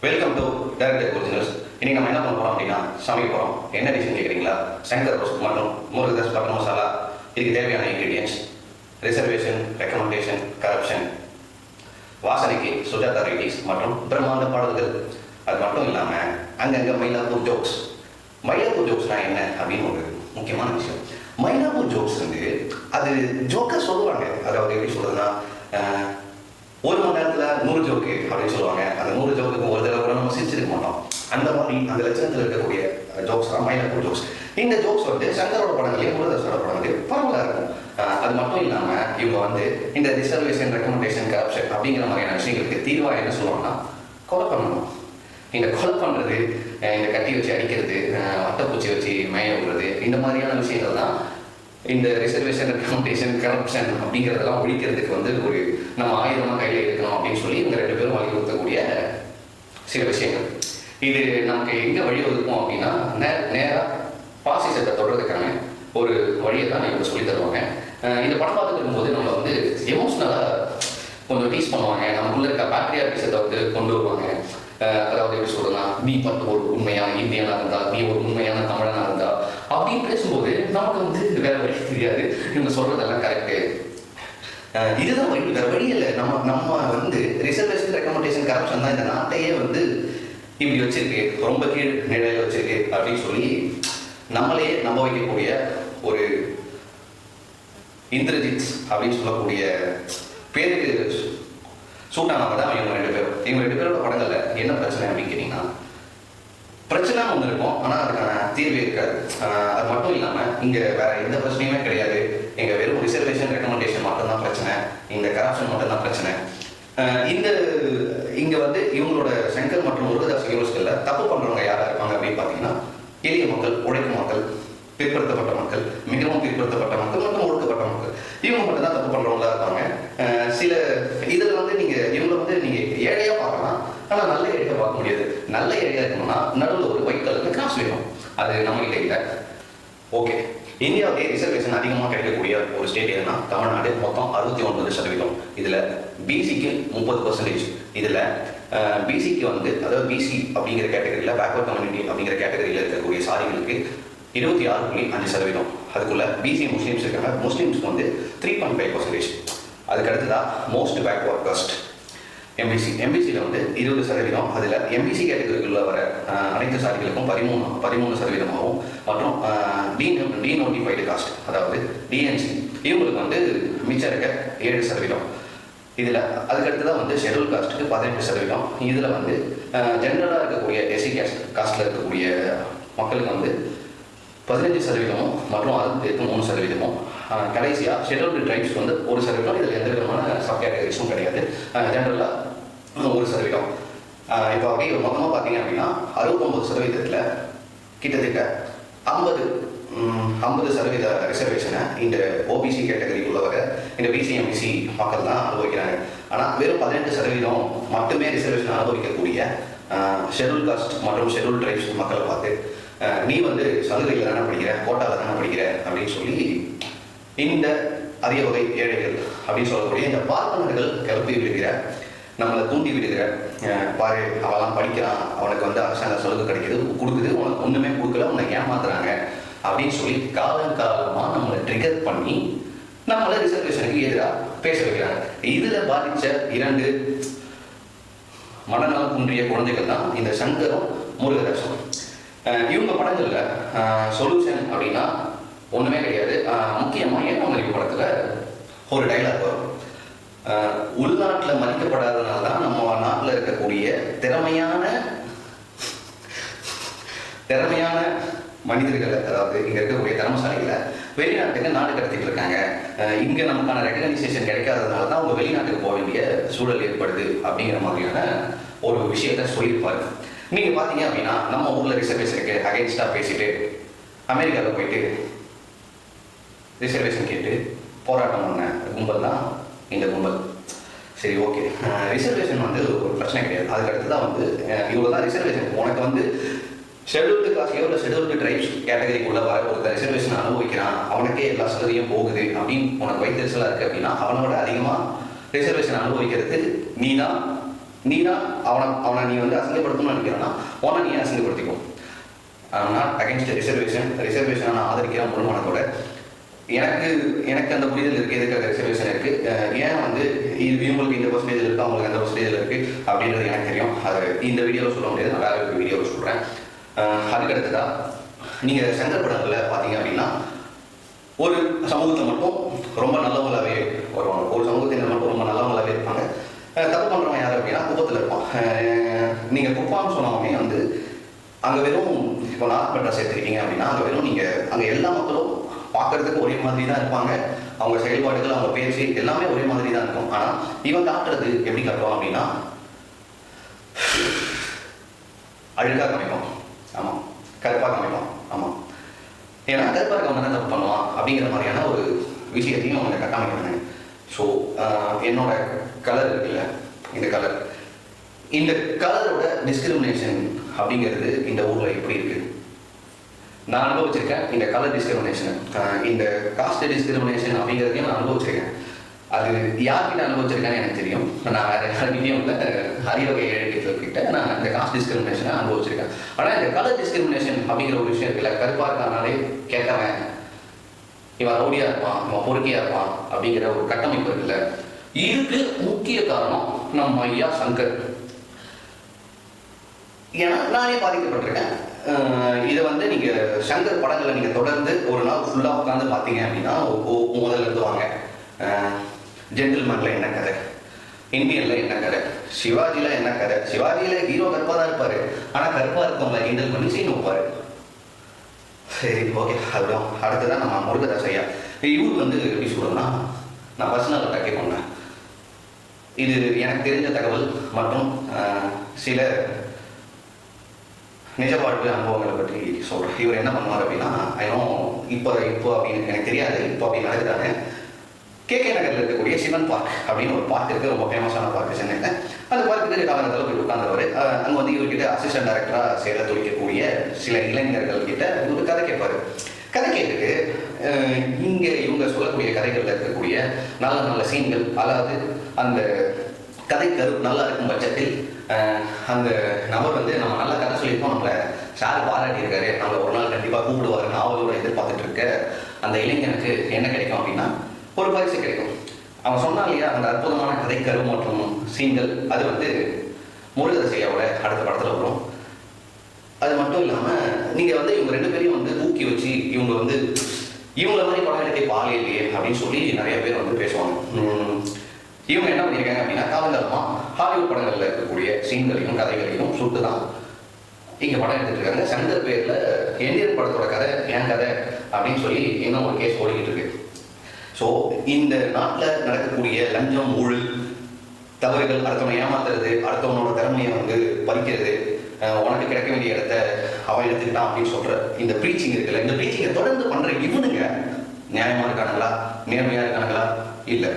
Welcome to director originals. இன்னைக்கு நம்ம என்ன பண்ண போறோம் அப்படின்னா சமைக்க போறோம். என்ன டிஷ்னு கேட்குறீங்களா? சங்கர் ரோஸ்ட் மற்றும் முருகதாஸ் பட்டர் மசாலா. இதுக்கு தேவையான இன்கிரீடியன்ஸ்: ரிசர்வேஷன், ரெக்கமெண்டேஷன், கரப்ஷன், வாசனைக்கு சுஜாதா ரெட்டிஸ் மற்றும் பிரம்மாண்ட பாடல்கள். அது மட்டும் இல்லாமல் அங்கங்கே மயிலாப்பூர் ஜோக்ஸ். மயிலாப்பூர் ஜோக்ஸ்னா என்ன அப்படின்னு ஒரு முக்கியமான விஷயம். மயிலாப்பூர் ஜோக்ஸ் வந்து அது ஜோக்கை சொல்லுவாங்க. அதாவது எப்படி சொல்றதுன்னா, ஒரு மணி நேரத்தில் 100 ஜோக்கு அப்படின்னு சொல்லுவாங்க. அந்த 100 ஜோக்குக்கு ஒரு தடவை கூட நம்ம சிரிச்சிருக்க மாட்டோம். அந்த மாதிரி அந்த லட்சணத்தில் இருக்கக்கூடிய ஜோக்ஸ் தான் மயிலாப்பூர் ஜோக்ஸ். இந்த ஜோக்ஸ் வந்து சங்கரோட படங்களையும் முருகதாஸோட படங்களையும் பரவலாக இருக்கும். அது மட்டும் இல்லாமல் இவங்க வந்து இந்த ரிசர்வேஷன், ரெக்கமெண்டேஷன், கரப்ஷன் அப்படிங்கிற மாதிரியான விஷயங்களுக்கு தீர்வாக என்ன சொல்லுவாங்கன்னா, கொலை பண்ணணும். இந்த கொலை பண்ணுறது, இந்த கட்டி வச்சு அடிக்கிறது, வட்டப்பூச்சி வச்சு மய விடுறது, இந்த மாதிரியான விஷயங்கள் தான் இந்த ரிசர்வேஷன், ரெக்கமெண்டேஷன், கரப்ஷன் அப்படிங்கிறதெல்லாம் ஒழிக்கிறதுக்கு வந்து ஒரு நம்ம ஆயுதமாக கையில் இருக்கணும் அப்படின்னு சொல்லி இவங்க 2 பேரும் வலியுறுத்தக்கூடிய சில விஷயங்கள். இது நமக்கு எங்கே வழிவகுக்கும் அப்படின்னா, நேராக பாசிசத்தை தொடர்றதுக்கான ஒரு வழியை தான் இவங்க சொல்லி தருவாங்க. இந்த படம் பார்த்துட்டு இருக்கும்போது நம்ம வந்து எமோஷ்னலாக கொஞ்சம் டீஸ் பண்ணுவாங்க. நமக்குள்ள இருக்க பேட்ரியாட்டிசத்தை வந்து கொண்டு வருவாங்க. அதாவது எப்படி சொல்றதுன்னா, நீ ஒரு உண்மையான இந்தியனா இருந்தா, நீ ஒரு உண்மையான தமிழனா இருந்தா அப்படின்னு பேசும்போது நமக்கு வந்து வேற வழி தெரியாது. இவங்க சொல்றதெல்லாம் கரெக்டு, இதுதான் வழி, வேற வழி இல்லை. நம்ம வந்து ரிசர்வேஷன், ரெக்கமெண்டேஷன், கரப்ஷன் தான் இந்த நாட்டையே வந்து இப்படி வச்சிருக்கு, ரொம்ப கீழ் நிலையில வச்சிருக்கு அப்படின்னு சொல்லி நம்மளே நம்ப வைக்கக்கூடிய ஒரு இந்திரஜித் அப்படின்னு சொல்லக்கூடிய பேருக்கு சூட்டானவங்க தான் இவங்க 2 பேரும். இவங்க 2 பேரோட படங்கள்ல என்ன பிரச்சனை அப்படின்னு கேட்டீங்கன்னா, பிரச்சனை ஒன்று இருக்கும், ஆனால் அதுக்கான தீர்வே இருக்காது. அது மட்டும் இல்லாமல் இங்கே வேற எந்த பிரச்சனையுமே கிடையாது. இங்கே வெறும் ரிசர்வேஷன், ரெக்கமெண்டேஷன் மட்டும்தான் பிரச்சனை, இந்த கரப்ஷன் மட்டும்தான் பிரச்சனை. இங்கே வந்து இவங்களோட சங்கர் மற்றும் முருகதாஸ் யூனிவர்சிட்டியில் தப்பு பண்ணுறவங்க யாராக இருப்பாங்க அப்படின்னு பார்த்தீங்கன்னா, எளிய மக்கள், உழைக்கும் மக்கள், பிற்படுத்தப்பட்ட மக்கள், மிகவும் பிற்படுத்தப்பட்ட மக்கள் மற்றும் ஒடுக்கப்பட்ட மக்கள். இவங்க மட்டும் தான் தப்பு பண்ணுறவங்களா இருப்பாங்க. சில இதில் வந்து இவங்களை வந்து நீங்கள் ஏழையாக பார்க்கலாம், ஆனால் நல்ல ஏழையாக பார்க்க முடியாது. நல்ல ஏழையாக இருக்கணும்னா நடுவில் ஒரு ஒயிட் கலருக்கு காசு வேணும். அது நம்ம கிட்ட இல்லை. ஓகே, இந்தியாவிலே ரிசர்வேஷன் அதிகமாக கிடைக்கக்கூடிய ஒரு ஸ்டேட் எதுனா தமிழ்நாடு. மொத்தம் 69%. இதில் பிசிக்கு 30%. இதில் பிசிக்கு வந்து, அதாவது பிசி அப்படிங்கிற கேட்டகரியில், பேக்வர்ட் கம்யூனிட்டி அப்படிங்கிற கேட்டகரியில் இருக்கக்கூடிய சாதிகளுக்கு 26.5%. அதுக்குள்ள பிசி முஸ்லீம்ஸ் இருக்காங்க. முஸ்லீம்ஸ்க்கு வந்து 3.5%. அதுக்கு அடுத்ததான் மோஸ்ட் பேக்வர்ட் காஸ்ட் எம்பிசியில் வந்து 20%. அதில் எம்பிசி கேட்டகரிக்குள்ள வர அனைத்து சாதிகளுக்கும் 13%. மற்றும் டீநோட்டிஃபைடு காஸ்ட், அதாவது டிஎன்சி, இவங்களுக்கு வந்து மிச்சம் இருக்க 7%. இதில் அதுக்கடுத்து வந்து ஷெட்யூல் காஸ்ட்டுக்கு 18%. இதில் வந்து ஜென்ரலாக இருக்கக்கூடிய எஸ்சி காஸ்ட்டில் இருக்கக்கூடிய மக்களுக்கு வந்து 15% மற்றும் அதுக்கு 3%. கடைசியாக ஷெட்யூல்டு ட்ரைப்ஸ்க்கு வந்து 1%. இதில் எந்த விதமான சப் கேட்டகரிஸும் கிடையாது. ஜென்ரலாக 1%. இப்போ அப்படியே மொத்தமாக பார்த்தீங்க அப்படின்னா 69% கிட்டத்தட்ட 50% ரிசர்வேஷனை இந்த ஓபிசி கேட்டகரிக்குள்ள வர இந்த பிசி எம்பிசி மக்கள் தான் அனுபவிக்கிறாங்க. ஆனால் வெறும் 18% மட்டுமே ரிசர்வேஷன் அனுபவிக்கக்கூடிய ஷெட்யூல் காஸ்ட் மற்றும் ஷெட்யூல் ட்ரைப்ஸ் மக்களை பார்த்து, நீ வந்து சலுகையில் தானே படிக்கிற, கோட்டாவில் தானே படிக்கிற அப்படின்னு சொல்லி இந்த அரிய வகை ஏழைகள் அப்படின்னு சொல்லக்கூடிய இந்த பார்ப்பனர்கள் கிளப்பி விடுகிற, நம்மளை தூண்டி விடுகிற, பாரு அவெல்லாம் படிக்கிறான், அவனுக்கு வந்து அரசாங்க சலுகை கொடுக்குது, உனக்கு ஒன்றுமே கொடுக்கல, உன்னை ஏமாத்துறாங்க அப்படின்னு சொல்லி காலமாக நம்மளை ட்ரிகர் பண்ணி நம்மளை ரிசர்வேஷனுக்கு எதிராக பேச வைக்கிறாங்க. இதில் பாதித்த 2 மனநலம் குன்றிய குழந்தைகள் தான் இந்த சங்கரும் முருகதாசும். இவங்க படங்களில் சொல்யூஷன் அப்படின்னா ஒன்றுமே கிடையாது. முக்கியமாக ஏமாமறிவு படத்தில் ஒரு டைலாக் வரும்: உள்நாட்டில் மதிக்கப்படாதனால தான் நம்ம நாட்டில் இருக்கக்கூடிய திறமையான மனிதர்களை, அதாவது இங்கே இருக்கக்கூடிய திறமசாலிகளை வெளிநாட்டுக்கு நாடு கடத்திட்டு இருக்காங்க. இங்கே நமக்கான ரெகனைசேஷன் கிடைக்காததுனால தான் அவங்க வெளிநாட்டுக்கு போக வேண்டிய சூழல் ஏற்படுது அப்படிங்கிற மாதிரியான ஒரு விஷயத்த சொல்லியிருப்பாரு. நீங்கள் பார்த்தீங்க அப்படின்னா, நம்ம ஊரில் ரிசர்வேஷனுக்கு அகைன்ஸ்டாக பேசிட்டு அமெரிக்காவில் போயிட்டு ரிசர்வேஷன் கேட்டு போராட்டம் பண்ண கும்பல் தான் இந்த கும்பல். சரி, ஓகே, ரிசர்வேஷன் வந்து ஒரு பிரச்சனை கிடையாது. அதுக்கடுத்து தான் வந்து இவ்வளோ தான் ரிசர்வேஷன். உனக்கு வந்து ஷெட்யூல்டு காஸ்ட்லையோ இல்லை ஷெட்யூல்டு ட்ரைப்ஸ் கேட்டகரிக்குள்ள வர ஒரு ரிசர்வேஷன் அனுபவிக்கிறான், அவனுக்கே எல்லா சலுகையும் போகுது அப்படின்னு உனக்கு வைத்தறிச்சலாக இருக்குது அப்படின்னா, அவனோட அதிகமாக ரிசர்வேஷன் அனுபவிக்கிறதுக்கு நீ தான் நீ தான் அவனை நீ வந்து அசிங்கப்படுத்தணும்னு நினைக்கிறேன்னா உன்னை நீ அசிங்கப்படுத்திக்கோ. நாட் அகேன்ஸ்ட் ரிசர்வேஷனை நான் ஆதரிக்கிறேன் முழுமனத்தோட. எனக்கு அந்த புரிதல் இருக்குது, எதுக்காக ரிசர்வேஷன் இருக்குது, ஏன் வந்து இவங்களுக்கு இந்த பர்சன்டேஜில் இருக்குது அவங்களுக்கு அந்த பர்சன்டேஜில் இருக்குது அப்படின்றது எனக்கு தெரியும். அது இந்த வீடியோவில் சொல்ல முடியாது, நான் வேற ஒரு வீடியோவில் சொல்கிறேன். அதுக்கடுத்ததா நீங்கள் சங்கர் படங்களில் பார்த்தீங்க அப்படின்னா ஒரு சமூகத்தை மட்டும் ரொம்ப நல்லவங்களாகவே வருவாங்க, ஒரு சமூகத்தினர் மட்டும் ரொம்ப நல்லவங்களாகவே இருப்பாங்க. தப்பு பண்ணுறவங்க யார் அப்படின்னா குப்பத்தில் இருப்பான். நீங்கள் குப்பான்னு சொன்னவங்க வந்து அங்கே வெறும் இப்போ நார்த் ட்ரெஸ் எடுத்துக்கிட்டீங்க அப்படின்னா அங்கே வெறும் நீங்கள் அங்கே எல்லா மக்களும் பார்க்கறதுக்கு ஒரே மாதிரி தான் இருப்பாங்க, அவங்க செயல்பாடுகள் அவங்க பேச்சு எல்லாமே ஒரே மாதிரி தான் இருக்கும். ஆனால் இவன் காட்டுறது எப்படி காட்டுவான் அப்படின்னா அழுக்காக காமிப்பான், ஆமாம், கருப்பாக காமிப்பான், ஆமாம். ஏன்னா கருப்பாக இருக்கவங்க தான் தப்பு பண்ணுவான் அப்படிங்கிற மாதிரியான ஒரு விஷயத்தையும் அவங்க கட்டமைக்கிறாங்க. ஸோ என்னோட கலர் இருக்குல்ல, இந்த கலரோட டிஸ்கிரிமினேஷன் அப்படிங்கிறது இந்த ஊரில் எப்படி இருக்குது நான் அனுபவிச்சிருக்கேன். இந்த கலர் டிஸ்கிரிமினேஷன், இந்த காஸ்ட் டிஸ்கிரிமினேஷன் அப்படிங்கிறதையும் நான் அனுபவிச்சிருக்கேன். அது யார்கிட்ட அனுபவிச்சிருக்கேன்னு எனக்கு தெரியும். நான் வேற யாருக்கிட்டையும் இல்லை, அறிவகை எழுக்கிட்ட நான் இந்த காஸ்ட் டிஸ்கிரிமினேஷனை அனுபவிச்சிருக்கேன். ஆனால் இந்த கலர் டிஸ்கிரிமினேஷன் அப்படிங்கிற ஒரு விஷயம் இருக்குல்ல, கருப்பாக இருக்கானாலே கேட்கறேன், இவன் ரவுடியாக இருப்பான், இவன் பொறுக்கியாக இருப்பான் அப்படிங்கிற ஒரு கட்டமைப்பு இருக்குல்ல, இதுக்கு முக்கிய காரணம் நம்ம ஐயா சங்கர். ஏன்னா நானே பாதிக்கப்பட்டிருக்கேன். இதை வந்து நீங்கள் சங்கர் படங்களை நீங்கள் தொடர்ந்து ஒரு நாள் ஃபுல்லாக உட்காந்து பார்த்தீங்க அப்படின்னா முதல்ல இருந்து வாங்க. ஜென்டில்மேனில் என்ன கதை, இந்தியனில் என்ன கதை, சிவாஜியில் என்ன கதை. சிவாஜியில் ஹீரோ கருப்பாக தான் இருப்பார், ஆனால் கருப்பாக இருக்கவங்க கிண்டல் பண்ணி சீன் வைப்பார். சரி, ஓகே. அதுதான் அடுத்ததான் நம்ம முருகதாஸ் ஐயா. இவர் வந்து எப்படி சொல்கிறேன்னா, நான் பர்சனல் அட்டாக்கே பண்ணேன். இது எனக்கு தெரிஞ்ச தகவல் மற்றும் சில நிஜ வாழ்வு அனுபவங்களை பற்றி சொல்கிறேன். இவர் என்ன பண்ணுவார் அப்படின்னா, இப்போ அப்படின்னு எனக்கு தெரியாது, இப்போ அப்படி நடக்குதாங்க. கேகே நகரில் இருக்கக்கூடிய சிவன் பார்க் அப்படின்னு ஒரு பார்க் இருக்குது, ரொம்ப ஃபேமஸான பார்க் சென்னையில். அந்த பார்க்குக்கு காலகட்டத்தில் போய் உட்காந்துருவார். அங்கே வந்து இவர்கிட்ட அசிஸ்டன்ட் டைரக்டராக சேர துடிக்கக்கூடிய சில இளைஞர்கள் கிட்ட ஒரு கதை கேட்பார். கதை கேட்டுட்டு இங்கே இவங்க சொல்லக்கூடிய கதைகளில் இருக்கக்கூடிய நல்ல நல்ல சீன்கள், அதாவது அந்த கதை கரு நல்லா இருக்கும் பட்சத்தில் அந்த நபர் வந்து நம்ம நல்லா கதை சொல்லியிருக்கோம், நம்மளை சார் பாராட்டியிருக்காரு, நம்மளை ஒரு நாள் கண்டிப்பாக கூப்பிடுவாருன்னு அவளோட எதிர்பார்த்துட்டு இருக்க அந்த இளைஞனுக்கு என்ன கிடைக்கும் அப்படின்னா ஒரு பரிசு கிடைக்கும். அவன் சொன்னா இல்லையா, அந்த அற்புதமான கதை கரு மற்றும் சீன்கள், அது வந்து முருகதாஸ் ஐயாவோட அடுத்த படத்தில் வரும். அது மட்டும் இல்லாமல் நீங்கள் வந்து இவங்க ரெண்டு பேரையும் வந்து ஊக்கி வச்சு இவங்க வந்து இவங்கள மாதிரி படம் எடுக்க பாலே இல்லையே அப்படின்னு சொல்லி நிறைய பேர் வந்து பேசுவாங்க. இவங்க என்ன பண்ணியிருக்காங்க அப்படின்னா, காலங்காலமாக ஹாலிவுட் படங்களில் இருக்கக்கூடிய சீன்களையும் கதைகளையும் சுட்டு தான் இங்கே படம் எடுத்துட்டு இருக்காங்க. சங்கர் பேரில் இந்தியன் படத்தோட கதை என் கதை அப்படின்னு சொல்லி இன்னும் ஒரு கேஸ் ஓடிக்கிட்டு இருக்கு. ஸோ இந்த நாட்டில் நடக்கக்கூடிய லஞ்சம், ஊழல், தவறுகள், அடுத்தவனை ஏமாத்துறது, அடுத்தவனோட திறமையை வந்து பறிக்கிறது, உனக்கு கிடைக்க வேண்டிய இடத்த அவன் எடுத்துக்கிட்டான் அப்படின்னு சொல்கிற இந்த ப்ரீச்சிங் இருக்குல்ல, இந்த ப்ரீச்சிங்கை தொடர்ந்து பண்ணுற இவனுங்க நியாயமாக இருக்கானுங்களா, நேர்மையாக இருக்கானுங்களா? இல்லை.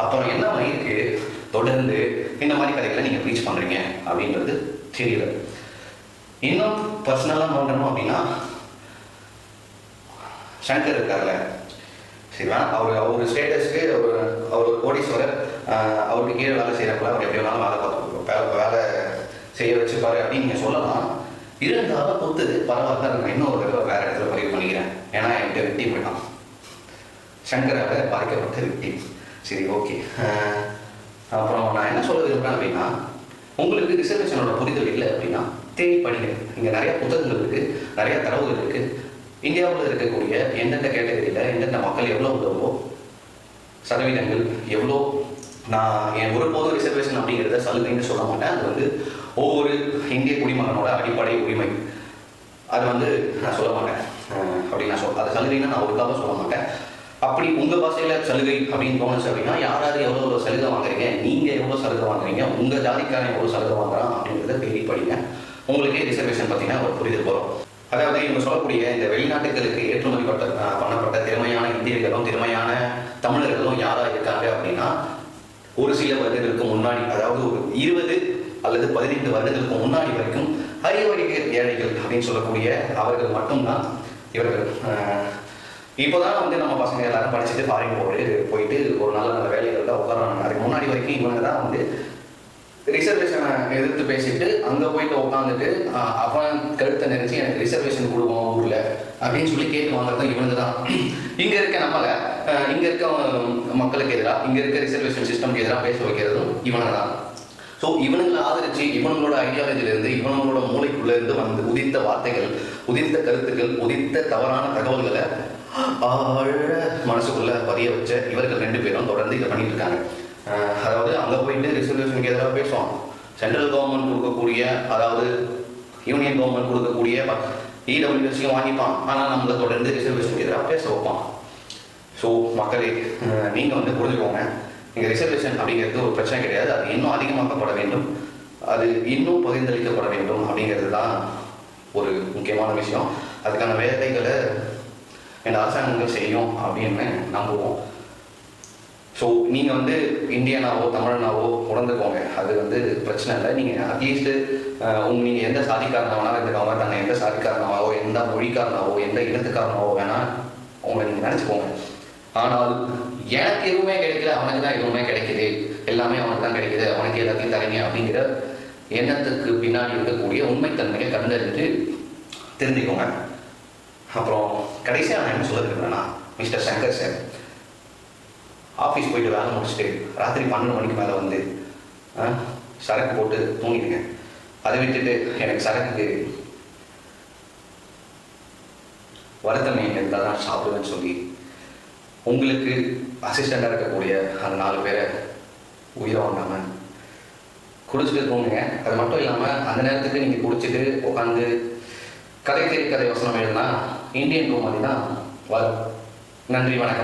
அப்புறம் என்ன இருக்கு, தொடர்ந்து இந்த மாதிரி கதைகளை நீங்கள் ப்ரீச் பண்ணுறீங்க அப்படின்றது தெரியல. இன்னும் பர்சனலாக நோண்டணும் அப்படின்னா, சங்கர் இருக்கார்ல, சரி வேணாம், அவர் ஸ்டேட்டஸ்க்கு அவர் கோடீஸ்வரர், அவருக்கு கீழே வேலை செய்கிறப்பல அவர் எப்படி வேணாலும் வேலை பார்த்து வேலை செய்ய வச்சுப்பாரு அப்படின்னு நீங்கள் சொல்லலாம். இருந்தாலும் பொறுத்தது பரவாயில்ல, நான் இன்னொரு தடவை வேறு இடத்துல பதிவு பண்ணிக்கிறேன். ஏன்னா என்கிட்ட வெட்டி போயிட்டான், சங்கரால் பாதிக்கப்பட்ட வெட்டி. சரி, ஓகே. அப்புறம் நான் என்ன சொல்ல விரும்புகிறேன் அப்படின்னா, உங்களுக்கு ரிசர்வேஷனோட புரிதல் இல்லை அப்படின்னா தேடி படிங்க. இங்கே நிறைய புத்தகங்கள் இருக்குது, நிறைய தரவுகள் இருக்குது. இந்தியாவில் இருக்கக்கூடிய எந்தெந்த கேட்டகரியில் எந்தெந்த மக்கள் எவ்வளோ உள்ளவோ சதவீதங்கள் எவ்வளோ, நான் என் ஒருபோதும் ரிசர்வேஷன் அப்படிங்கிறத சலுகைன்னு சொல்ல மாட்டேன். அது வந்து ஒவ்வொரு இந்திய குடிமகனோட அடிப்படை உரிமை. அது வந்து நான் சொல்ல மாட்டேன் அப்படின்னு நான் அது சலுகைன்னு நான் ஒருக்காக சொல்ல மாட்டேன். அப்படி உங்கள் பாஷையில் சலுகை அப்படின்னு தோணுச்சு அப்படின்னா, யாராவது எவ்வளோ சலுகை வாங்குறீங்க, நீங்கள் எவ்வளோ சலுகை வாங்குறீங்க, உங்கள் ஜாதிக்காரன் எவ்வளோ சலுகை வாங்குறான் அப்படிங்கிறத தேடி படிங்க. உங்களுக்கே ரிசர்வேஷன் பார்த்தீங்கன்னா ஒரு புரிதல் வரும். அதாவது இவங்க சொல்லக்கூடிய இந்த வெளிநாட்டுகளுக்கு ஏற்றுமதி பண்ணப்பட்ட திறமையான இந்தியர்களும் திறமையான தமிழர்களும் யாராக இருக்காங்க அப்படின்னா, ஒரு சில வருடங்களுக்கு முன்னாடி, அதாவது ஒரு 20 அல்லது 15 வருடங்களுக்கு முன்னாடி வரைக்கும் அரியவகை ஏழைகள் அப்படின்னு சொல்லக்கூடிய அவர்கள் மட்டும்தான் இவர்கள். இப்போதான் வந்து நம்ம பசங்க எல்லாரும் படிச்சுட்டு ஃபாரின் போயிட்டு ஒரு நல்ல நல்ல வேலைகள் தான் உட்காராங்க. அதுக்கு முன்னாடி வரைக்கும் இவங்க தான் வந்து ரிசர்வேஷனை எதிர்த்து பேசிட்டு அங்கே போயிட்டு உட்காந்துட்டு அவன் கழுத்தை நினைச்சு எனக்கு ரிசர்வேஷன் கொடுவோம் ஊரில் அப்படின்னு சொல்லி கேட்டு வாங்குறது இவனுக்கு தான். இங்கே இருக்க நம்மளை இங்கே இருக்க மக்களுக்கு எதிராக, இங்கே இருக்க ரிசர்வேஷன் சிஸ்டம்க்கு எதிராக பேச வைக்கிறதும் இவனுக்கு தான். ஸோ இவனுங்களை ஆதரிச்சு இவங்களோட ஐடியாலஜிலேருந்து இவங்களோட மூளைக்குள்ளேருந்து வந்து உதித்த வார்த்தைகள், உதித்த கருத்துக்கள், உதித்த தவறான தகவல்களை மனசுக்குள்ள பதிய வச்ச இவர்கள் 2 பேரும் தொடர்ந்து இதை பண்ணிட்டு இருக்காங்க. அதாவது அங்கே போயிட்டு ரிசர்வேஷனுக்கு எதிராக பேசுவான், சென்ட்ரல் கவர்மெண்ட் கொடுக்கக்கூடிய, அதாவது யூனியன் கவர்மெண்ட் கொடுக்கக்கூடிய இடபிள்யூஎஸ்சியும் வாங்கிப்பான். ஆனால் நம்மளை தொடர்ந்து ரிசர்வேஷனுக்கு எதிராக பேச வைப்பான். ஸோ மக்களே, நீங்கள் வந்து புரிஞ்சுக்கோங்க, இங்கே ரிசர்வேஷன் அப்படிங்கிறது ஒரு பிரச்சனை கிடையாது. அது இன்னும் அதிகமாக்கப்பட வேண்டும், அது இன்னும் பகிர்ந்தளிக்கப்பட வேண்டும் அப்படிங்கிறது தான் ஒரு முக்கியமான விஷயம். அதுக்கான வேலைகளை இந்த அரசாங்கங்கள் செய்யும் அப்படின்னு நம்புவோம். ஸோ நீங்கள் வந்து இந்தியனாவோ தமிழனாவோ உணர்ந்துக்கோங்க, அது வந்து பிரச்சனை இல்லை. நீங்கள் அட்லீஸ்ட்டு நீங்கள் எந்த சாதிக்காரனாவோ இருந்துக்கோங்க, தானே எந்த சாதிக்காரனாவோ, எந்த மொழிக்காரனாவோ, எந்த இனத்துக்காரனாவோ வேணால் உங்களை நீங்கள் நினச்சிக்கோங்க. ஆனால் எனக்கு எதுவுமே கிடைக்கல, அவனுக்கு தான் எதுவுமே கிடைக்குது, எல்லாமே அவனுக்கு தான் கிடைக்குது, அவனுக்கு எல்லாத்தையும் தரீங்க அப்படிங்கிற எண்ணத்துக்கு பின்னாடி இருக்கக்கூடிய உண்மைத்தன்மையை கண்டறிஞ்சு தெரிஞ்சுக்கோங்க. அப்புறம் கடைசியாக நான் என்ன சொல்ல இருக்கிறேன்னா, மிஸ்டர் சங்கர் சார், ஆஃபீஸ் போயிட்டு வேலை முடிச்சுட்டு ராத்திரி 12 மணிக்கு மேலே வந்து சரக்கு போட்டு தூங்கிடுங்க. அதை விட்டுட்டு எனக்கு சரக்குக்கு வருத்தம் இருந்தால் தான் சாப்பிடுவேன்னு சொல்லி உங்களுக்கு அசிஸ்டண்டாக இருக்கக்கூடிய அந்த 4 பேரை உயிரை வாங்காமல் குடிச்சிட்டு தூங்குங்க. அது மட்டும் இல்லாமல் அந்த நேரத்துக்கு நீங்கள் குடிச்சிட்டு உட்காந்து கதை வசனம் எழுதுனா இந்தியன் டூ மாதிரி தான் வரும். நன்றி, வணக்கம்.